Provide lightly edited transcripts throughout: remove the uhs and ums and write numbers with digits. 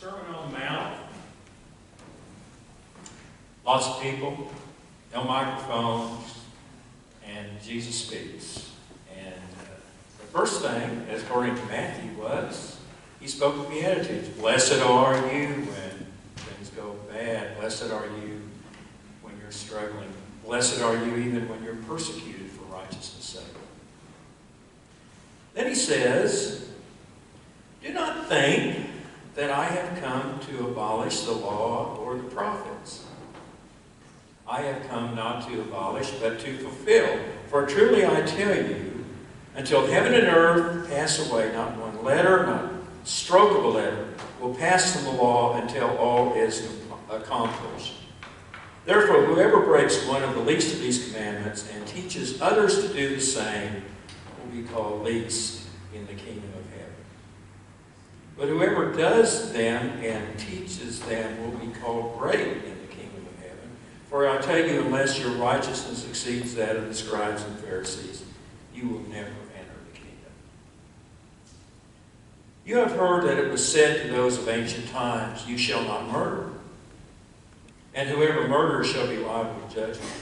Sermon on the Mount. Lots of people, no microphones, and Jesus speaks. And the first thing, according to Matthew, was he spoke of Beatitudes. Blessed are you when things go bad. Blessed are you when you're struggling. Blessed are you even when you're persecuted for righteousness' sake. Then he says, do not think that I have come to abolish the law or the prophets. I have come not to abolish, but to fulfill. For truly I tell you, until heaven and earth pass away, not one letter, not stroke of a letter, will pass from the law until all is accomplished. Therefore, whoever breaks one of the least of these commandments and teaches others to do the same will be called least in the kingdom of heaven. But whoever does them and teaches them will be called great in the kingdom of heaven. For I tell you, unless your righteousness exceeds that of the scribes and Pharisees, you will never enter the kingdom. You have heard that it was said to those of ancient times, you shall not murder. And whoever murders shall be liable to judgment.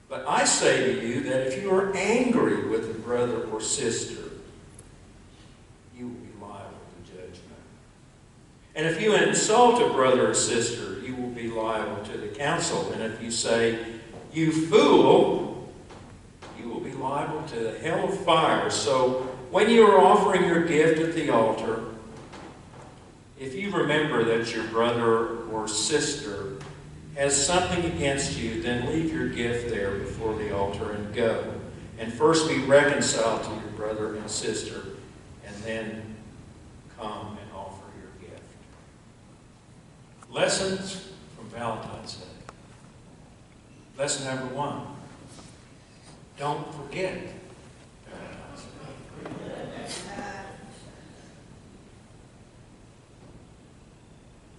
But I say to you that if you are angry with a brother or sister, you will be liable to judgment. And if you insult a brother or sister, you will be liable to the council. And if you say, you fool, you will be liable to the hell of fire. So when you are offering your gift at the altar, if you remember that your brother or sister has something against you, then leave your gift there before the altar and go. And first be reconciled to your brother and sister, and then come and offer your gift. Lessons from Valentine's Day. Lesson number 1. Don't forget Valentine's Day.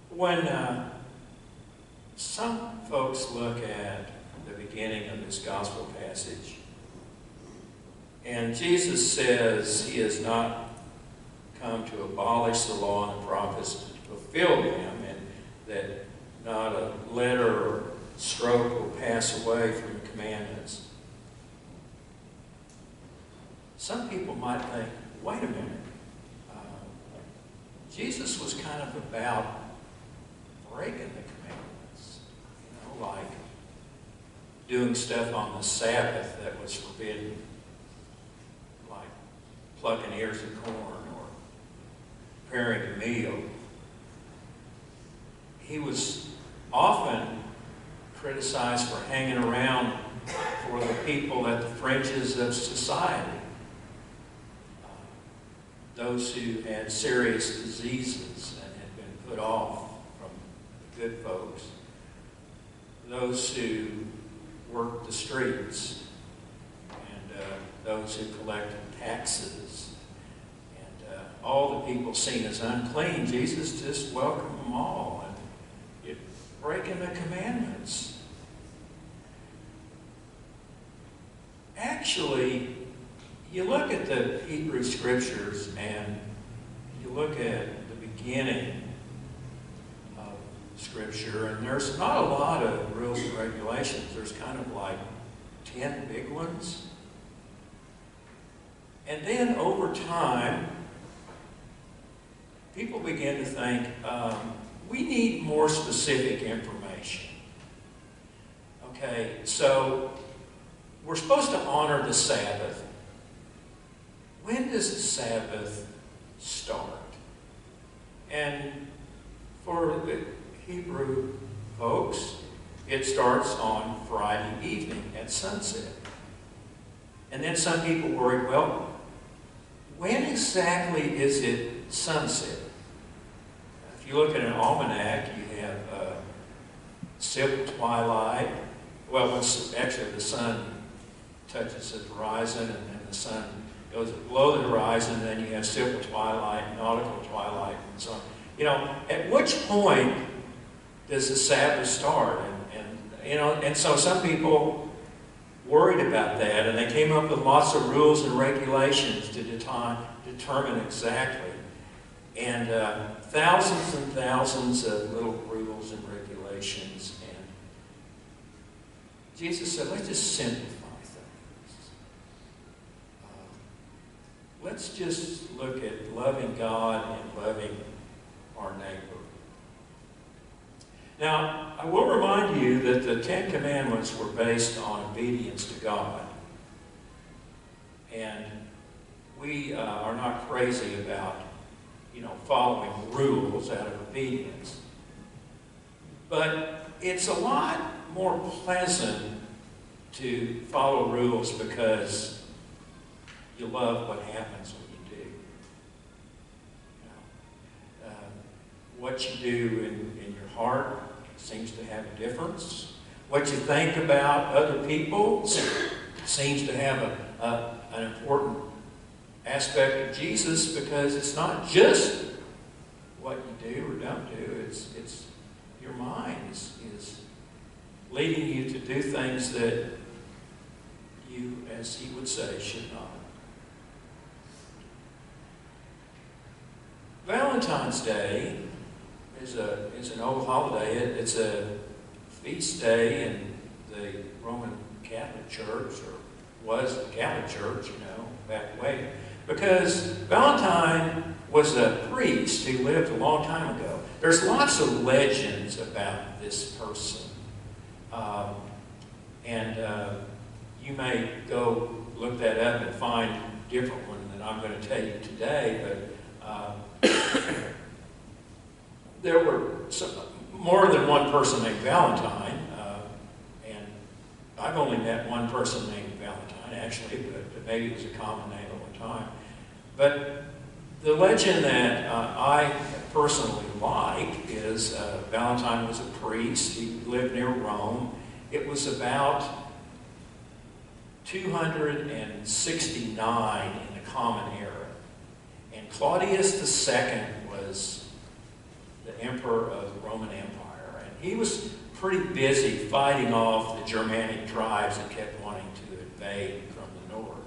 When some folks look at the beginning of this gospel passage, and Jesus says he has not come to abolish the law and the prophets, but to fulfill them, and that not a letter or stroke will pass away from the commandments. Some people might think, wait a minute, Jesus was kind of about breaking the commandments, like doing stuff on the Sabbath that was forbidden, like plucking ears of corn or preparing a meal. He was often criticized for hanging around for the people at the fringes of society, those who had serious diseases and had been put off from the good folks, those who worked the streets, and those who collected taxes, and all the people seen as unclean. Jesus just welcomed them all, and you're breaking the commandments. Actually, you look at the Hebrew Scriptures and you look at the beginning of Scripture, and there's not a lot of rules and regulations. There's kind of like 10 big ones. And then over time, people begin to think, we need more specific information. Okay, so we're supposed to honor the Sabbath. When does the Sabbath start? And for the Hebrew folks, it starts on Friday evening at sunset. And then some people worry, well, when exactly is it sunset? If you look at an almanac, you have silver twilight. Well, actually the sun touches the horizon, and then the sun goes below the horizon, and then you have silver twilight, nautical twilight, and so on. You know, at which point does the Sabbath start? And so some people worried about that, and they came up with lots of rules and regulations to determine exactly. and thousands of little rules and regulations. And Jesus said, let's just simplify things. Let's just look at loving God and loving our neighbor. Now, I will remind you that the Ten Commandments were based on obedience to God. And we are not crazy about, following rules out of obedience. But it's a lot more pleasant to follow rules because you love what happens when you do. What you do in your heart seems to have a difference. What you think about other people seems to have an important aspect of Jesus, because it's not just what you do or don't do. It's your mind is leading you to do things that you, as he would say, should not. Valentine's Day is an old holiday. It's a feast day in the Roman Catholic Church, or was the Catholic Church, back way. Because Valentine was a priest who lived a long time ago. There's lots of legends about this person. You may go look that up and find a different one than I'm going to tell you today, but there were more than one person named Valentine, and I've only met one person named Valentine, actually, but maybe it was a common name at one time. But the legend that I personally like is Valentine was a priest. He lived near Rome. It was about 269 in the Common Era. And Claudius II was the emperor of the Roman Empire. And he was pretty busy fighting off the Germanic tribes that kept wanting to invade from the north.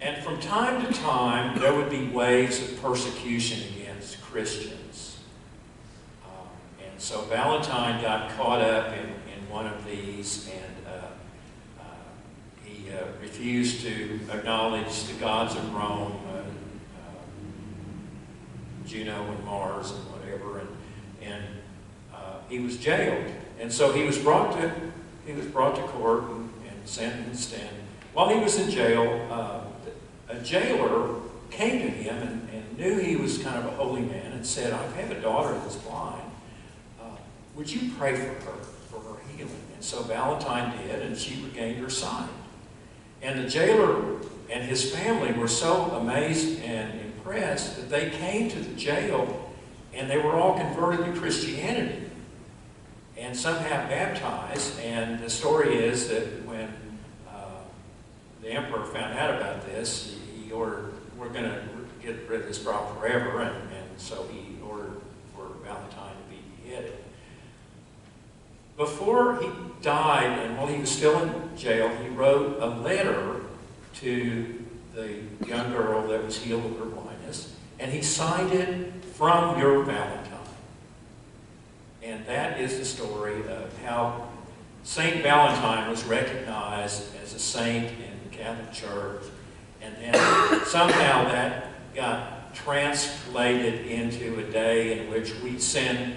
And from time to time, there would be waves of persecution against Christians. And so Valentine got caught up in one of these, and he refused to acknowledge the gods of Rome, Juno and Mars and whatever, and he was jailed. And so he was brought to court and sentenced. And while he was in jail, a jailer came to him and knew he was kind of a holy man and said, "I have a daughter that's blind. Would you pray for her healing?" And so Valentine did, and she regained her sight. And the jailer and his family were so amazed and impressed that they came to the jail, and they were all converted to Christianity and somehow baptized. And the story is that when the emperor found out about this, he ordered, "We're going to get rid of this problem forever," and so he ordered for Valentine to be beheaded. Before he died, and while he was still in jail, he wrote a letter to the young girl that was healed of her blindness, and he signed it, "From your Valentine." And that is the story of how Saint Valentine was recognized as a saint in the Catholic Church, and then somehow that got translated into a day in which we send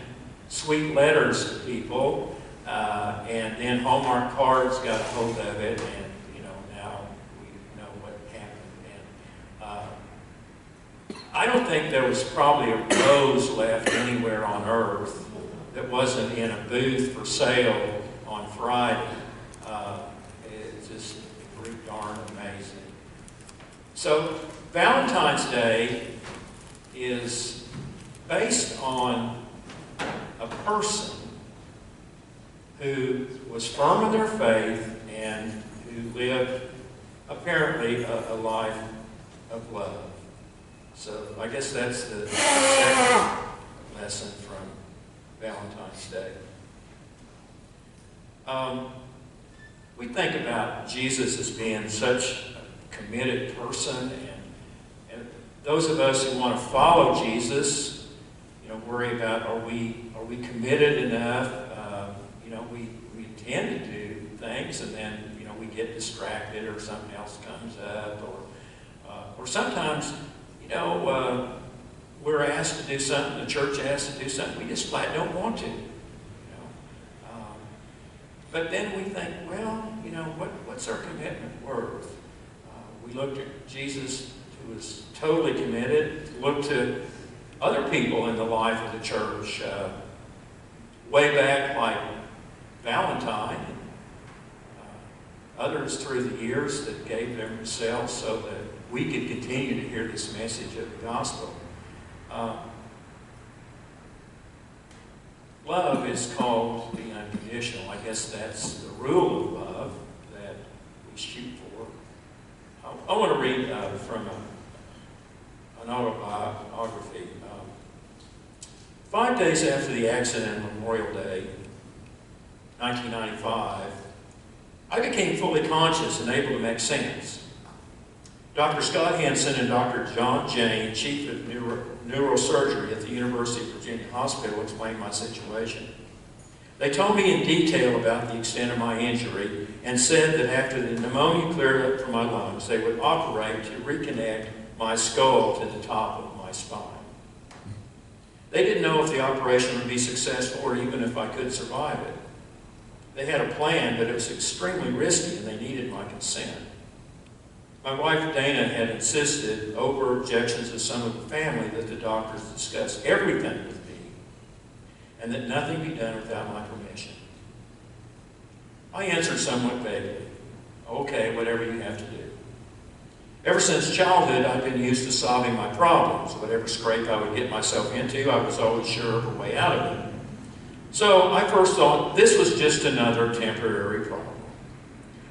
sweet letters to people, and then Hallmark cards got a hold of it, and now we know what happened. And I don't think there was probably a rose left anywhere on earth that wasn't in a booth for sale on Friday. It's just pretty darn amazing. So Valentine's Day is based on a person who was firm in their faith and who lived apparently a life of love. So I guess that's the second lesson from Valentine's Day. We think about Jesus as being such a committed person, and Those of us who want to follow Jesus, worry about, are we committed enough? We intend to do things, and then we get distracted, or something else comes up, or sometimes we're asked to do something, the church asks to do something, we just flat don't want to. But then we think, well, what's our commitment worth? We looked at Jesus, who was totally committed, looked to other people in the life of the church, way back like Valentine, others through the years that gave themselves so that we could continue to hear this message of the gospel. Love is called to be unconditional. I guess that's the rule of love that we shoot for. I want to read from an autobiography. 5 days after the accident on Memorial Day, 1995, I became fully conscious and able to make sense. Dr. Scott Hansen and Dr. John Jane, chief of neurosurgery at the University of Virginia Hospital, explained my situation. They told me in detail about the extent of my injury and said that after the pneumonia cleared up from my lungs, they would operate to reconnect my skull to the top of my spine. They didn't know if the operation would be successful or even if I could survive it. They had a plan, but it was extremely risky and they needed my consent. My wife Dana had insisted, over objections of some of the family, that the doctors discuss everything with me and that nothing be done without my permission. I answered somewhat vaguely, okay, whatever you have to do. Ever since childhood, I've been used to solving my problems. Whatever scrape I would get myself into, I was always sure of a way out of it. So I first thought this was just another temporary problem.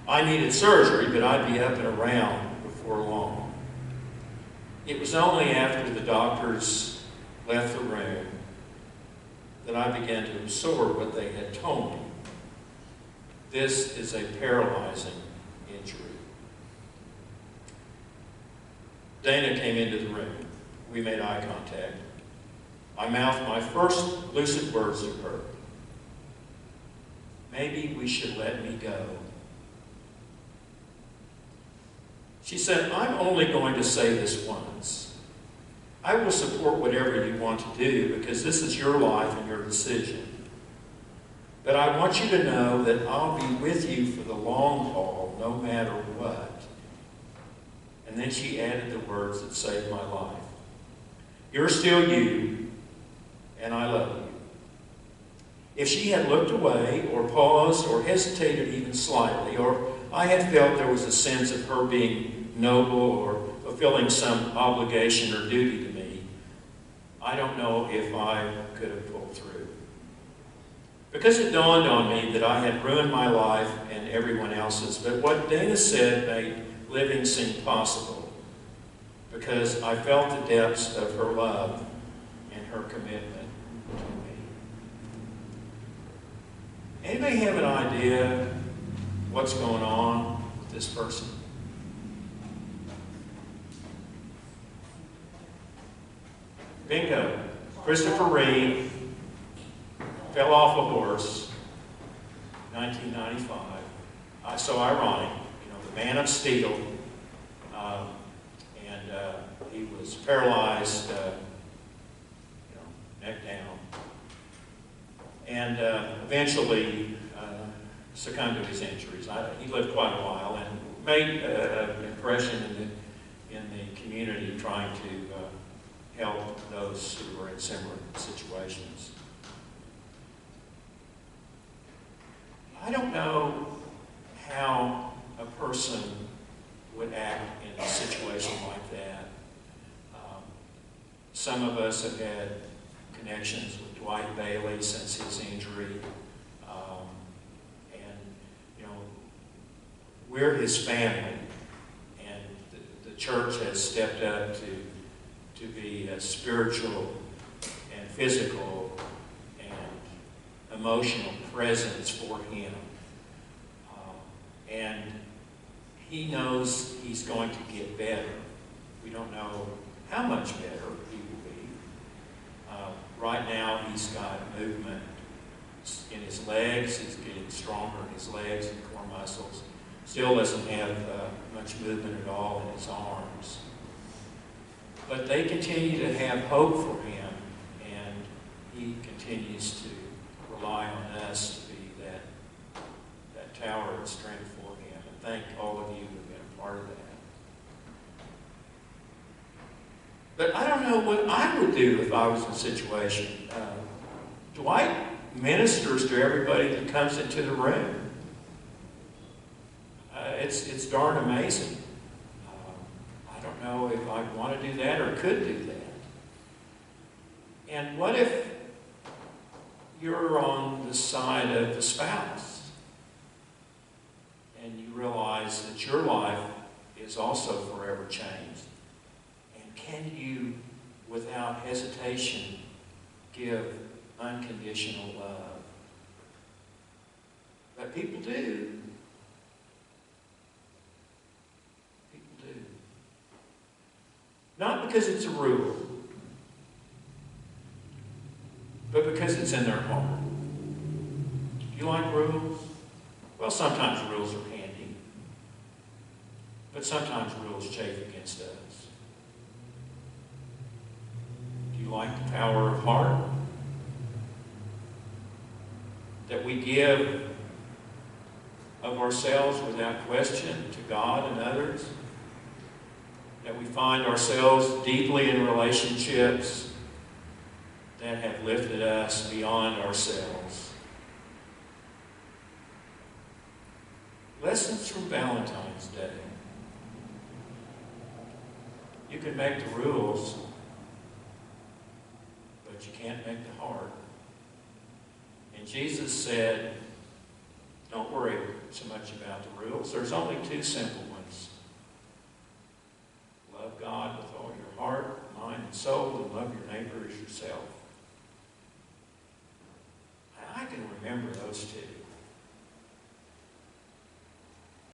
I needed surgery, but I'd be up and around before long. It was only after the doctors left the room that I began to absorb what they had told me. This is a paralyzing injury. Dana came into the room. We made eye contact. I mouthed my first lucid words to her. Maybe we should let me go. She said, I'm only going to say this once. I will support whatever you want to do because this is your life and your decision. But I want you to know that I'll be with you for the long haul, no matter what. And then she added the words that saved my life. You're still you, and I love you. If she had looked away, or paused, or hesitated even slightly, or I had felt there was a sense of her being noble or fulfilling some obligation or duty to me, I don't know if I could have pulled through. Because it dawned on me that I had ruined my life and everyone else's, but what Dana said made living seem possible, because I felt the depths of her love and her commitment to me. Anybody have an idea what's going on with this person? Bingo. Christopher Reeve fell off a horse in 1995. So ironic. The man of steel. He was paralyzed, neck down. And eventually succumbed to his injuries. He lived quite a while and made an impression in the community trying to help those who were in similar situations. I don't know how a person would act in a situation like that. Some of us have had connections with Dwight Bailey since his injury. We're his family, and the church has stepped up to be a spiritual and physical and emotional presence for him. And he knows he's going to get better. We don't know how much better he will be. Right now, he's got movement in his legs. He's getting stronger in his legs and core muscles. Still doesn't have much movement at all in his arms. But they continue to have hope for him, and he continues to rely on us to be that tower of strength for him. And thank all of you who have been a part of that. But I don't know what I would do if I was in a situation. Dwight ministers to everybody that comes into the room. It's darn amazing. I don't know if I'd want to do that or could do that. And what if you're on the side of the spouse and you realize that your life is also forever changed? And can you, without hesitation, give unconditional love? But people do. Not because it's a rule, but because it's in their heart. Do you like rules? Well, sometimes rules are handy, but sometimes rules chafe against us. Do you like the power of heart? That we give of ourselves without question to God and others? That we find ourselves deeply in relationships that have lifted us beyond ourselves. Lessons from Valentine's Day. You can make the rules, but you can't make the heart. And Jesus said, don't worry so much about the rules. There's only two simple ones. Love God with all your heart, mind, and soul, and love your neighbor as yourself. I can remember those two.